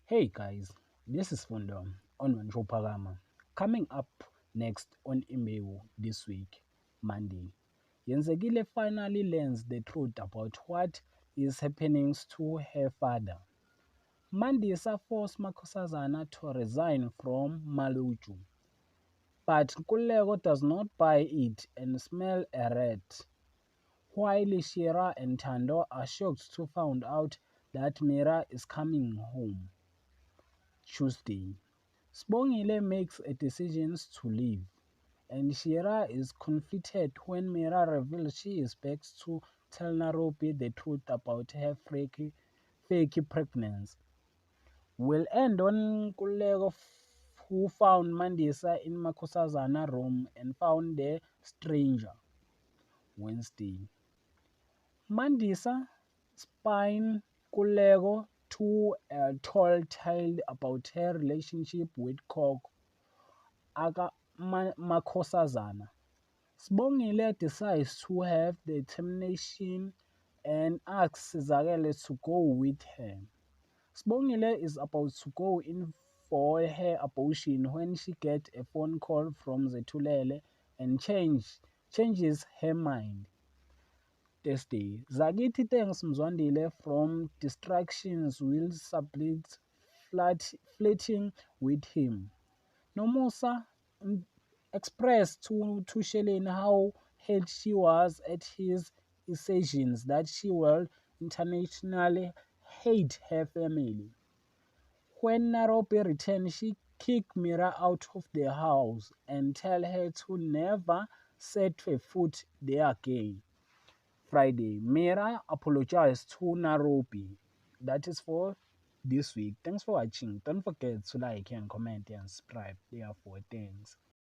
Hey guys, this is Fundo on Manjopagama. Coming up next on Imbewu this week, Monday. Yenzekile finally learns the truth about what is happening to her father. Mandisa forced Makosazana to resign from Maluju, but Kulego does not buy it and smell a rat. While Shira and Tando are shocked to find out that Mira is coming home. Tuesday. Sbongile makes a decision to leave, and Shira is conflicted when Mira reveals she expects to tell Nairobi the truth about her fake pregnancy. Will end on Kulego who found Mandisa in Makosazana room and found the stranger. Wednesday. Mandisa spine Kulego to a tall tale about her relationship with Coco Makhosazana. Sbongile decides to have the determination and asks Zagele to go with her. Sbongile is about to go in for her abortion when she gets a phone call from Zetulele and changes her mind. Thursday, Zagiti thanks Mzwandile from distractions will sublet flirting with him. Nomusa expressed to Shelly how hurt she was at his assertions that she will internationally hate her family. When Nairobi returned, she kicked Mira out of the house and tell her to never set a foot there again. Friday, Mira apologized to Nairobi. That is for this week. Thanks for watching. Don't forget to like and comment and subscribe. Therefore, thanks.